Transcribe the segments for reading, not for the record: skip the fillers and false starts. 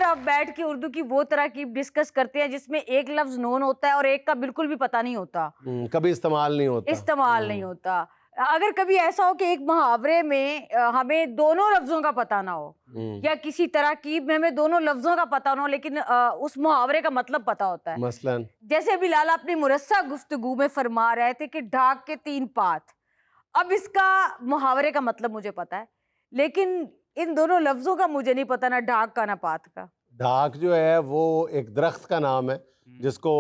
آپ بیٹھ کے اردو کی وہ تراکیب ڈسکس کرتے ہیں جس میں ایک لفظ نون ہوتا ہے اور ایک کا بالکل بھی پتہ نہیں ہوتا, کبھی استعمال نہیں ہوتا. اگر کبھی ایسا ہو کہ ایک محاورے میں ہمیں دونوں لفظوں کا پتہ نہ ہو, یا کسی تراکیب میں ہمیں دونوں لفظوں کا پتہ نہ ہو لیکن اس محاورے کا مطلب پتہ ہوتا ہے, مثلاً جیسے بلال اپنی مرصع گفتگو میں فرما رہے تھے کہ ڈھاک کے 3 پات. اب اس کا محاورے کا مطلب مجھے پتہ ہے لیکن ان دونوں لفظوں کا مجھے نہیں پتہ, نہ ڈھاک کا نہ پات کا. ڈھاک جو ہے وہ ایک درخت کا نام ہے جس کو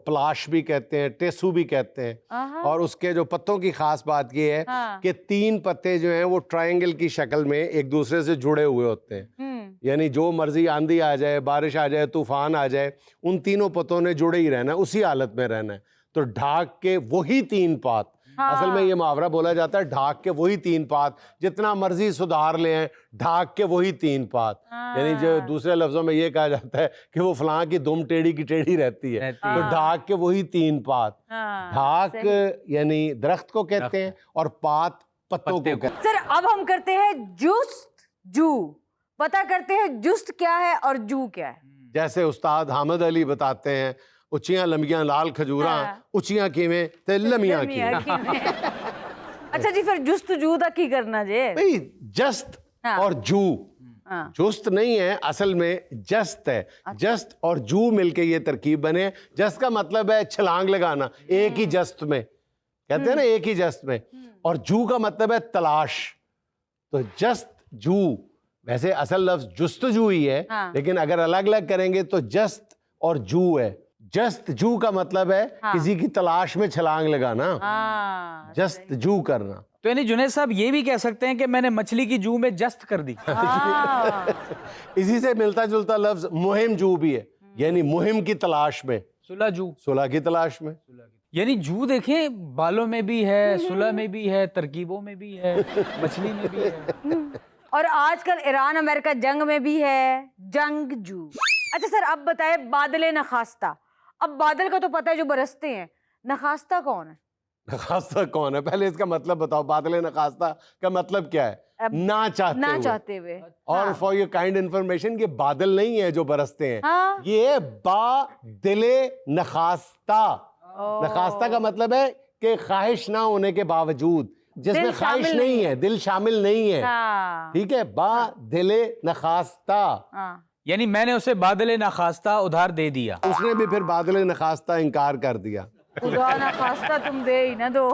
پلاش بھی کہتے ہیں, ٹیسو بھی کہتے ہیں, اور اس کے جو پتوں کی خاص بات یہ ہے کہ 3 پتے جو ہیں وہ ٹرائنگل کی شکل میں ایک دوسرے سے جڑے ہوئے ہوتے ہیں. یعنی جو مرضی آندھی آ جائے, بارش آ جائے, طوفان آ جائے, ان تینوں پتوں نے جڑے ہی رہنا ہے, اسی حالت میں رہنا ہے. تو ڈھاک کے وہی 3 پات, اصل میں یہ محاورہ بولا جاتا ہے ڈھاک کے وہی 3 پات, جتنا مرضی سدھار لے ہیں ڈھاک کے وہی 3 پات. یعنی جو دوسرے لفظوں میں یہ کہا جاتا ہے کہ وہ فلاں کی دم ٹیڑھی کی ٹیڑھی رہتی ہے, تو ڈھاک کے وہی 3 پات. ڈھاک یعنی درخت کو کہتے ہیں اور پات پتوں کو کہتے ہیں. سر اب ہم کرتے ہیں جست جو, پتہ کرتے ہیں جست کیا ہے اور جو کیا ہے. جیسے استاد حامد علی بتاتے ہیں, اچیاں لمبیاں لال کھجوراں, اچیاں کیویں تے لمیاں کیویں. اچھا جی, پھر جست جو دا کی کرنا جی؟ بھئی جست اور جو, جست نہیں ہے اصل میں جست ہے. جست اور جو مل کے یہ ترکیب بنے. جست کا مطلب ہے چھلانگ لگانا, ایک ہی جست میں کہتے ہیں نا, ایک ہی جست میں. اور جو کا مطلب ہے تلاش. تو جست جو ویسے اصل لفظ جستجو ہی ہے, لیکن اگر الگ الگ کریں گے تو جست اور جو ہے. جست جو کا مطلب ہے کسی کی تلاش میں چھلانگ لگانا, جست جو کرنا. تو یعنی جنید صاحب یہ بھی کہہ سکتے ہیں کہ میں نے مچھلی کی جو میں جست کر دی. اسی سے ملتا جلتا لفظ مہم جو بھی ہے, یعنی مہم کی تلاش میں, صلح جو, صلح کی تلاش میں. یعنی جو دیکھیں بالوں میں بھی ہے, صلح میں بھی ہے, ترکیبوں میں بھی ہے, مچھلی میں بھی ہے, اور آج کل ایران امریکہ جنگ میں بھی ہے جنگ جو. اچھا سر اب بتائیں بادل نخواستہ. اب بادل کا تو پتہ ہے جو برستے ہیں, نخواستہ کون ہے؟ نخواستہ کون ہے پہلے اس کا مطلب بتاؤ. بادل نخواستہ کا مطلب کیا ہے؟ نہ چاہتے ہوئے. اور فار یور کائنڈ انفارمیشن, یہ بادل نہیں ہے جو برستے ہیں, یہ بادل نخواستہ. نخواستہ کا مطلب ہے کہ خواہش نہ ہونے کے باوجود, جس میں خواہش نہیں ہے, دل شامل نہیں ہے, ٹھیک ہے, بادل نخواستہ. یعنی میں نے اسے بادل نخواستہ ادھار دے دیا, اس نے بھی پھر بادل نخواستہ انکار کر دیا. خدا نخواستہ تم دے ہی نہ دو.